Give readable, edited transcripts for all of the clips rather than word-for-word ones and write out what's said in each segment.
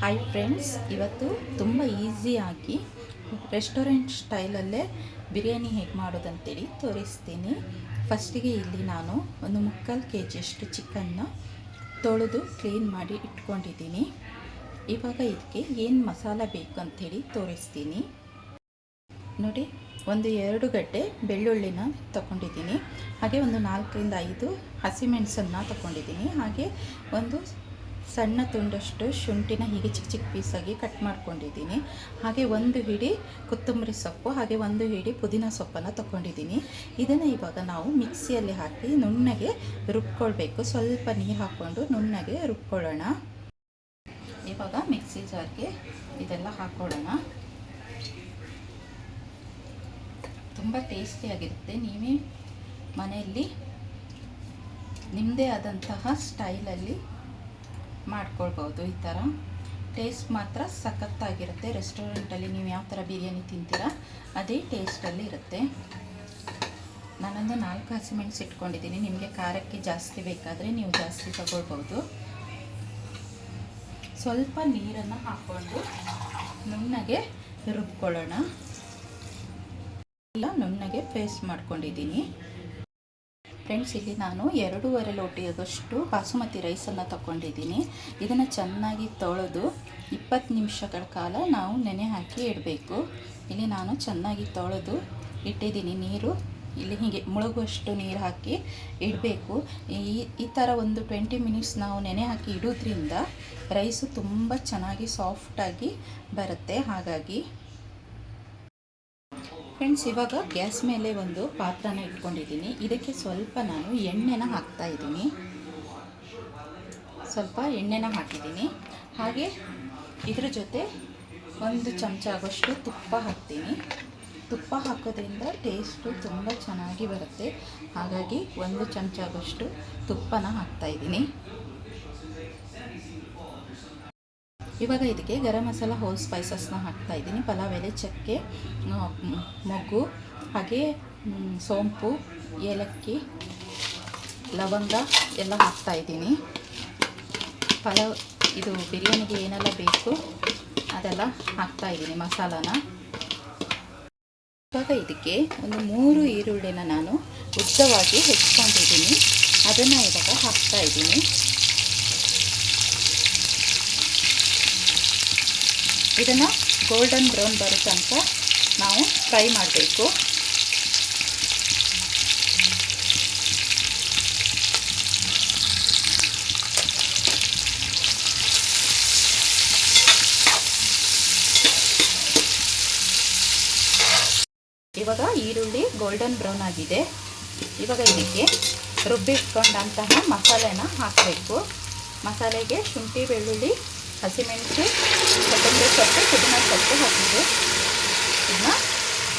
Hi friends, ಇವತ್ತು ತುಂಬ ಈಸಿಯಾಗಿ ರೆಸ್ಟೋರೆಂಟ್ ಸ್ಟೈಲಲ್ಲೇ ಬಿರಿಯಾನಿ ಹೇಗೆ ಮಾಡೋದಂತೇಳಿ ತೋರಿಸ್ತೀನಿ. ಫಸ್ಟಿಗೆ ಇಲ್ಲಿ ನಾನು ಒಂದು 3/4 kg ಚಿಕನ್ನ ತೊಳೆದು ಕ್ಲೀನ್ ಮಾಡಿ ಇಟ್ಕೊಂಡಿದ್ದೀನಿ. ಇವಾಗ ಇದಕ್ಕೆ ಏನು ಮಸಾಲ ಬೇಕು ಅಂಥೇಳಿ ತೋರಿಸ್ತೀನಿ. ನೋಡಿ, ಒಂದು 2 ಗಡ್ಡೆ ಬೆಳ್ಳುಳ್ಳಿನ ತಗೊಂಡಿದ್ದೀನಿ. ಹಾಗೆ ಒಂದು 4ರಿಂದ 5 ಹಸಿಮೆಣಸನ್ನು ತಗೊಂಡಿದ್ದೀನಿ. ಹಾಗೆ ಒಂದು ಸಣ್ಣ ತುಂಡಷ್ಟು ಶುಂಠಿನ ಹೀಗೆ ಚಿಕ್ಕ ಚಿಕ್ಕ ಪೀಸಾಗಿ ಕಟ್ ಮಾಡ್ಕೊಂಡಿದ್ದೀನಿ. ಹಾಗೆ ಒಂದು ಹಿಡಿ ಕೊತ್ತಂಬರಿ ಸೊಪ್ಪು, ಹಾಗೆ ಒಂದು ಹಿಡಿ ಪುದೀನ ಸೊಪ್ಪನ್ನು ತಗೊಂಡಿದ್ದೀನಿ. ಇದನ್ನು ಇವಾಗ ನಾವು ಮಿಕ್ಸಿಯಲ್ಲಿ ಹಾಕಿ ನುಣ್ಣಗೆ ರುಬ್ಕೊಳ್ಬೇಕು. ಸ್ವಲ್ಪ ನೀರು ಹಾಕ್ಕೊಂಡು ನುಣ್ಣಗೆ ರುಬ್ಕೊಳ್ಳೋಣ. ಇವಾಗ ಮಿಕ್ಸಿ ಜಾರ್ಗೆ ಇದೆಲ್ಲ ಹಾಕ್ಕೊಳ್ಳೋಣ. ತುಂಬ ಟೇಸ್ಟಿಯಾಗಿರುತ್ತೆ. ನೀವೇ ಮನೆಯಲ್ಲಿ ನಿಮ್ಮದೇ ಆದಂತಹ ಸ್ಟೈಲಲ್ಲಿ ಮಾಡ್ಕೊಳ್ಬೋದು. ಈ ಥರ ಟೇಸ್ಟ್ ಮಾತ್ರ ಸಖತ್ತಾಗಿರುತ್ತೆ. ರೆಸ್ಟೋರೆಂಟಲ್ಲಿ ನೀವು ಯಾವ ಥರ ಬಿರಿಯಾನಿ ತಿಂತೀರಾ ಅದೇ ಟೇಸ್ಟಲ್ಲಿ ಇರುತ್ತೆ. ನಾನೊಂದು 4 ಹಸಿಮೆಣಸು ಇಟ್ಕೊಂಡಿದ್ದೀನಿ. ನಿಮಗೆ ಖಾರಕ್ಕೆ ಜಾಸ್ತಿ ಬೇಕಾದರೆ ನೀವು ಜಾಸ್ತಿ ತಗೊಳ್ಬೋದು. ಸ್ವಲ್ಪ ನೀರನ್ನು ಹಾಕ್ಕೊಂಡು ನುಣ್ಣಗೆ ರುಬ್ಕೊಳ್ಳೋಣ. ಎಲ್ಲ ನುಣ್ಣಗೆ ಪೇಸ್ಟ್ ಮಾಡ್ಕೊಂಡಿದ್ದೀನಿ. ಫ್ರೆಂಡ್ಸ್, ಇಲ್ಲಿ ನಾನು 2.5 ಲೋಟದಷ್ಟು ಬಾಸುಮತಿ ರೈಸನ್ನು ತಗೊಂಡಿದ್ದೀನಿ. ಇದನ್ನು ಚೆನ್ನಾಗಿ ತೊಳೆದು 20 ನಿಮಿಷಗಳ ಕಾಲ ನಾವು ನೆನೆ ಹಾಕಿ ಇಡಬೇಕು. ಇಲ್ಲಿ ನಾನು ಚೆನ್ನಾಗಿ ತೊಳೆದು ಇಟ್ಟಿದ್ದೀನಿ. ನೀರು ಇಲ್ಲಿ ಹೀಗೆ ಮುಳುಗುವಷ್ಟು ನೀರು ಹಾಕಿ ಇಡಬೇಕು. ಈ ಥರ ಒಂದು 20 ಮಿನಿಟ್ಸ್ ನಾವು ನೆನೆ ಹಾಕಿ ಇಡೋದ್ರಿಂದ ರೈಸು ತುಂಬ ಚೆನ್ನಾಗಿ ಸಾಫ್ಟಾಗಿ ಬರುತ್ತೆ. ಹಾಗಾಗಿ ಫ್ರೆಂಡ್ಸ್, ಇವಾಗ ಗ್ಯಾಸ್ ಮೇಲೆ ಒಂದು ಪಾತ್ರನ ಇಟ್ಕೊಂಡಿದ್ದೀನಿ. ಇದಕ್ಕೆ ಸ್ವಲ್ಪ ನಾನು ಎಣ್ಣೆನ ಹಾಕ್ತಾಯಿದ್ದೀನಿ. ಸ್ವಲ್ಪ ಎಣ್ಣೆನ ಹಾಕಿದ್ದೀನಿ. ಹಾಗೆ ಇದರ ಜೊತೆ 1 ಚಮಚ ಆಗೋಷ್ಟು ತುಪ್ಪ ಹಾಕ್ತೀನಿ. ತುಪ್ಪ ಹಾಕೋದ್ರಿಂದ ಟೇಸ್ಟು ತುಂಬ ಚೆನ್ನಾಗಿ ಬರುತ್ತೆ. ಹಾಗಾಗಿ 1 ಚಮಚ ಆಗೋಷ್ಟು ತುಪ್ಪನ ಹಾಕ್ತಾಯಿದ್ದೀನಿ. ಇವಾಗ ಇದಕ್ಕೆ ಗರಂ ಮಸಾಲ ಹೋಲ್ ಸ್ಪೈಸಸ್ನ ಹಾಕ್ತಾಯಿದ್ದೀನಿ. ಪಲಾವ್ ಎಲೆ, ಚಕ್ಕೆ, ಮೊಗ್ಗು, ಹಾಗೆ ಸೋಂಪು, ಏಲಕ್ಕಿ, ಲವಂಗ ಎಲ್ಲ ಹಾಕ್ತಾಯಿದ್ದೀನಿ. ಪಲಾವ್ ಇದು ಬಿರಿಯಾನಿಗೆ ಏನೆಲ್ಲ ಬೇಕು ಅದೆಲ್ಲ ಹಾಕ್ತಾಯಿದ್ದೀನಿ ಮಸಾಲಾನ. ಇವಾಗ ಇದಕ್ಕೆ ಒಂದು 3 ಈರುಳ್ಳಿನ ನಾನು ಉದ್ದವಾಗಿ ಹೆಚ್ಚಿಕೊಂಡಿದ್ದೀನಿ. ಅದನ್ನು ಇವಾಗ ಹಾಕ್ತಾಯಿದ್ದೀನಿ. ಇದನ್ನು ಗೋಲ್ಡನ್ ಬ್ರೌನ್ ಬರೋ ತನಕ ನಾವು ಫ್ರೈ ಮಾಡಬೇಕು. ಇವಾಗ ಈರುಳ್ಳಿ ಗೋಲ್ಡನ್ ಬ್ರೌನ್ ಆಗಿದೆ. ಇವಾಗ ಇದಕ್ಕೆ ರುಬ್ಬಿಟ್ಕೊಂಡಂತಹ ಮಸಾಲೆನ ಹಾಕಬೇಕು. ಮಸಾಲೆಗೆ ಶುಂಠಿ, ಬೆಳ್ಳುಳ್ಳಿ, ಹಸಿಮೆಣಸು, ಕೊತ್ತಂಬರಿ ಸೊಪ್ಪು, ಪುದೀನ ಸೊಪ್ಪು ಹಾಕಿದ್ದು ಇದನ್ನ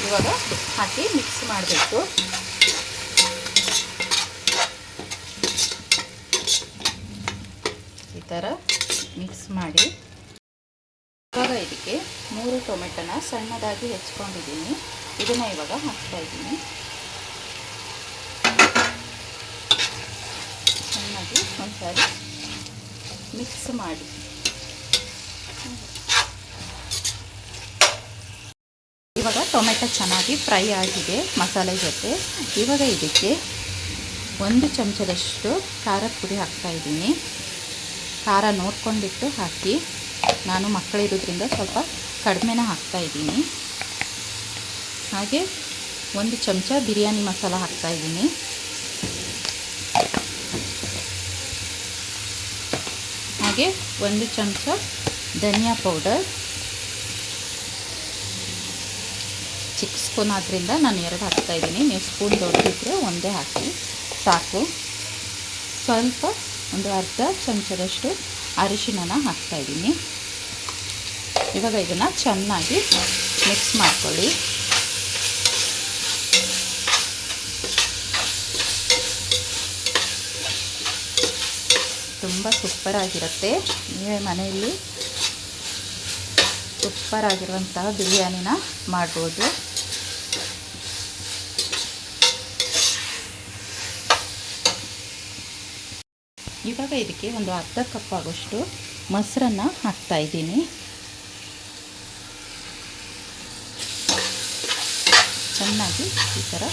ಇವಾಗ ಹಾಕಿ ಮಿಕ್ಸ್ ಮಾಡಬೇಕು. ಈ ಥರ ಮಿಕ್ಸ್ ಮಾಡಿ ಇವಾಗ ಇದಕ್ಕೆ 3 ಟೊಮೆಟೊನ ಸಣ್ಣದಾಗಿ ಹೆಚ್ಕೊಂಡಿದ್ದೀನಿ. ಇದನ್ನು ಇವಾಗ ಹಾಕ್ತಾಯಿದ್ದೀನಿ. ಚೆನ್ನಾಗಿ ಒಂದ್ಸಾರಿ ಮಿಕ್ಸ್ ಮಾಡಿ. ಇವಾಗ ಟೊಮೆಟೊ ಚೆನ್ನಾಗಿ ಫ್ರೈ ಆಗಿದೆ ಮಸಾಲೆ ಜೊತೆ. ಇವಾಗ ಇದಕ್ಕೆ 1 ಚಮಚದಷ್ಟು ಖಾರದ ಪುಡಿ ಹಾಕ್ತಾಯಿದ್ದೀನಿ. ಖಾರ ನೋಡ್ಕೊಂಡ್ಬಿಟ್ಟು ಹಾಕಿ. ನಾನು ಮಕ್ಕಳಿರೋದ್ರಿಂದ ಸ್ವಲ್ಪ ಕಡಿಮೆನ ಹಾಕ್ತಾಯಿದ್ದೀನಿ. ಹಾಗೆ 1 ಚಮಚ ಬಿರಿಯಾನಿ ಮಸಾಲ ಹಾಕ್ತಾಯಿದ್ದೀನಿ. ಹಾಗೆ 1 ಚಮಚ ಧನಿಯಾ ಪೌಡರ್. ಚಿಕ್ಕ ಸ್ಪೂನ್ ಆದ್ದರಿಂದ ನಾನು 2 ಹಾಕ್ತಾಯಿದ್ದೀನಿ. ನೀವು ಸ್ಪೂನ್ ದೊಡ್ಡದಿದ್ದರೆ ಒಂದೇ ಹಾಕಿ ಸಾಕು. ಸ್ವಲ್ಪ ಒಂದು ಅರ್ಧ ಚಮಚದಷ್ಟು ಅರಿಶಿಣನ ಹಾಕ್ತಾಯಿದ್ದೀನಿ. ಇವಾಗ ಇದನ್ನು ಚೆನ್ನಾಗಿ ಮಿಕ್ಸ್ ಮಾಡ್ಕೊಳ್ಳಿ. ತುಂಬ ಸೂಪರಾಗಿರುತ್ತೆ. ನೀವೇ ಮನೆಯಲ್ಲಿ ಸೂಪರಾಗಿರುವಂತಹ ಬಿರಿಯಾನಿನ ಮಾಡ್ಬೋದು. ಇವಾಗ ಇದಕ್ಕೆ ಒಂದು ಅರ್ಧ ಕಪ್ ಆಗೋಷ್ಟು ಮೊಸರನ್ನು ಹಾಕ್ತಾಯಿದ್ದೀನಿ. ಚೆನ್ನಾಗಿ ಈ ಥರ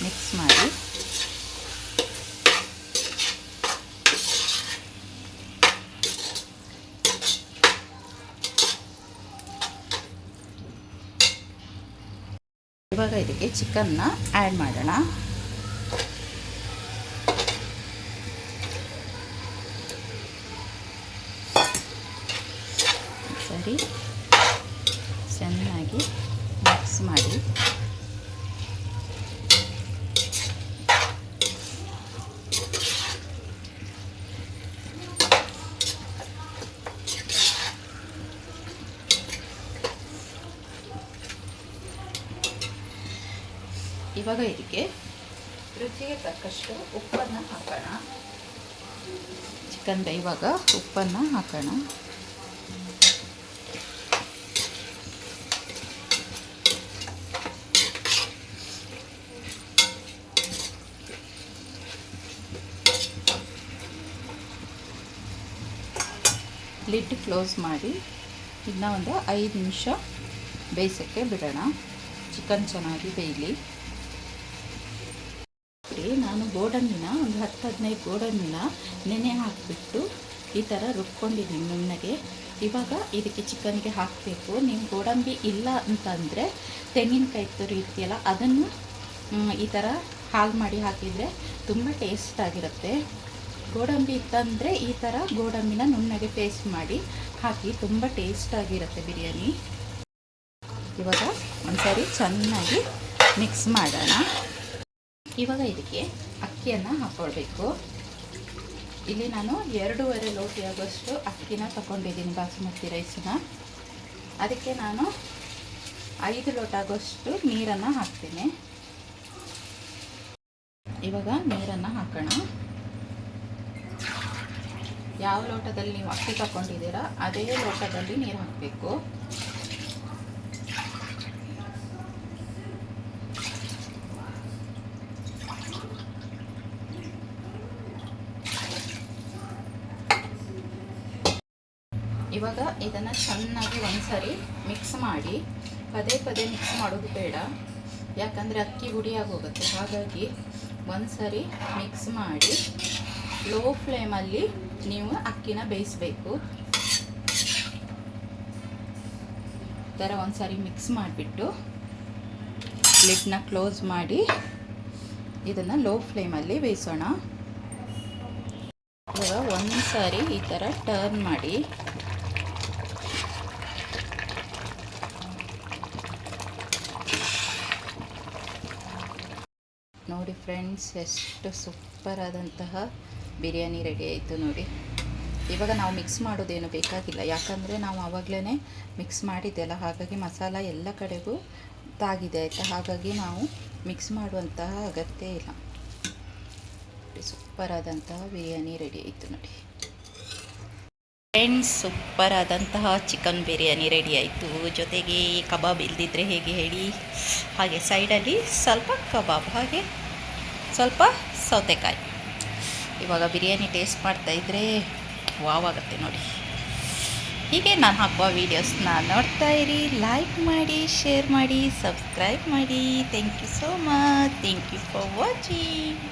ಮಿಕ್ಸ್ ಮಾಡಿ ಇವಾಗ ಇದಕ್ಕೆ ಚಿಕನ್ನ ಆ್ಯಡ್ ಮಾಡೋಣ. ಸರಿ ಚೆನ್ನಾಗಿ ಮಿಕ್ಸ್ ಮಾಡಿ ಇವಾಗ ಇದಕ್ಕೆ ರುಚಿಗೆ ತಕ್ಕಷ್ಟು ಉಪ್ಪನ್ನು ಹಾಕೋಣ. ಚಿಕನ್ ಇವಾಗ ಉಪ್ಪನ್ನು ಹಾಕೋಣ. ಲಿಡ್ ಕ್ಲೋಸ್ ಮಾಡಿ ಇದನ್ನ ಒಂದು 5 ನಿಮಿಷ ಬೇಯಿಸೋಕ್ಕೆ ಬಿಡೋಣ. ಚಿಕನ್ ಚೆನ್ನಾಗಿ ಬೇಯಲಿ. ನಾನು ಗೋಡಂಬಿನ ಒಂದು 10-15 ಗೋಡಂಬಿನ ನೆನೆ ಹಾಕಿಬಿಟ್ಟು ಈ ಥರ ರುಬ್ಕೊಂಡಿದ್ದೀನಿ ನುಣ್ಣಗೆ. ಇವಾಗ ಇದಕ್ಕೆ ಚಿಕನ್ಗೆ ಹಾಕಬೇಕು. ನೀವು ಗೋಡಂಬಿ ಇಲ್ಲ ಅಂತಂದರೆ ತೆಂಗಿನಕಾಯಿ ತುರಿ ಇರ್ತೀಯಲ್ಲ ಅದನ್ನು ಈ ಥರ ಹಾಲು ಮಾಡಿ ಹಾಕಿದರೆ ತುಂಬ ಟೇಸ್ಟಾಗಿರುತ್ತೆ. ಗೋಡಂಬಿ ಇತ್ತಂದರೆ ಈ ಥರ ಗೋಡಂಬಿನ ನುಣ್ಣಗೆ ಪೇಸ್ಟ್ ಮಾಡಿ ಹಾಕಿ ತುಂಬ ಟೇಸ್ಟಾಗಿರುತ್ತೆ ಬಿರಿಯಾನಿ. ಇವಾಗ ಒಂದ್ಸರಿ ಚೆನ್ನಾಗಿ ಮಿಕ್ಸ್ ಮಾಡೋಣ. ಇವಾಗ ಇದಕ್ಕೆ ಅಕ್ಕಿಯನ್ನು ಹಾಕ್ಕೊಳ್ಬೇಕು. ಇಲ್ಲಿ ನಾನು 2.5 ಲೋಟ ಆಗೋಷ್ಟು ಅಕ್ಕಿನ ತಗೊಂಡಿದ್ದೀನಿ, ಬಾಸುಮತಿ ರೈಸನ್ನ. ಅದಕ್ಕೆ ನಾನು 5 ಲೋಟ ಆಗೋಷ್ಟು ನೀರನ್ನು ಹಾಕ್ತೀನಿ. ಇವಾಗ ನೀರನ್ನು ಹಾಕೋಣ. ಯಾವ ಲೋಟದಲ್ಲಿ ನೀವು ಅಕ್ಕಿ ತಗೊಂಡಿದ್ದೀರಾ ಅದೇ ಲೋಟದಲ್ಲಿ ನೀರು ಹಾಕಬೇಕು. ಇವಾಗ ಇದನ್ನು ಚೆನ್ನಾಗಿ ಒಂದ್ಸರಿ ಮಿಕ್ಸ್ ಮಾಡಿ, ಪದೇ ಪದೇ ಮಿಕ್ಸ್ ಮಾಡೋದು ಬೇಡ, ಯಾಕಂದರೆ ಅಕ್ಕಿ ಹುಡಿಯಾಗಿ ಹೋಗುತ್ತೆ. ಹಾಗಾಗಿ ಒಂದ್ಸರಿ ಮಿಕ್ಸ್ ಮಾಡಿ ಲೋ ಫ್ಲೇಮಲ್ಲಿ ನೀವು ಅಕ್ಕಿನ ಬೇಯಿಸಬೇಕು. ಈ ಥರ ಒಂದ್ಸರಿ ಮಿಕ್ಸ್ ಮಾಡಿಬಿಟ್ಟು ಲಿಡ್ನ ಕ್ಲೋಸ್ ಮಾಡಿ ಇದನ್ನು ಲೋ ಫ್ಲೇಮಲ್ಲಿ ಬೇಯಿಸೋಣ. ಇವಾಗ ಒಂದ್ಸರಿ ಈ ಥರ ಟರ್ನ್ ಮಾಡಿ ನೋಡಿ ಫ್ರೆಂಡ್ಸ್, ಎಷ್ಟು ಸೂಪರ್ ಆದಂತಹ ಬಿರಿಯಾನಿ ರೆಡಿ ಆಯಿತು ನೋಡಿ. ಇವಾಗ ನಾವು ಮಿಕ್ಸ್ ಮಾಡೋದೇನು ಬೇಕಾಗಿಲ್ಲ, ಯಾಕಂದರೆ ನಾವು ಆವಾಗಲೇ ಮಿಕ್ಸ್ ಮಾಡಿದ್ದೆಲ್ಲ, ಹಾಗಾಗಿ ಮಸಾಲ ಎಲ್ಲ ಕಡೆಗೂ ತಾಗಿದೆ ಆಯಿತಾ. ಹಾಗಾಗಿ ನಾವು ಮಿಕ್ಸ್ ಮಾಡುವಂತಹ ಅಗತ್ಯ ಇಲ್ಲ. ಸೂಪರ್ ಆದಂತಹ ಬಿರಿಯಾನಿ ರೆಡಿ ಆಯಿತು ನೋಡಿ ಫ್ರೆಂಡ್ಸ್. ಸೂಪರ್ ಆದಂತಹ ಚಿಕನ್ ಬಿರಿಯಾನಿ ರೆಡಿ ಆಯಿತು. ಜೊತೆಗೆ ಕಬಾಬ್ ಇಲ್ದಿದ್ರೆ ಹೇಗೆ ಹೇಳಿ, ಹಾಗೆ ಸೈಡಲ್ಲಿ ಸ್ವಲ್ಪ ಕಬಾಬ್, ಹಾಗೆ ಸ್ವಲ್ಪ ಸೌತೆಕಾಯಿ. ಇವಾಗ ಬಿರಿಯಾನಿ ಟೇಸ್ಟ್ ಮಾಡ್ತಾಯಿದ್ರೆ ವಾವ್ ಆಗುತ್ತೆ ನೋಡಿ. ಹೀಗೆ ನಾನು ಹಾಕುವ ವೀಡಿಯೋಸ್ನ ನೋಡ್ತಾ ಇರಿ, ಲೈಕ್ ಮಾಡಿ, ಶೇರ್ ಮಾಡಿ, ಸಬ್ಸ್ಕ್ರೈಬ್ ಮಾಡಿ. Thank you so much. Thank you for watching.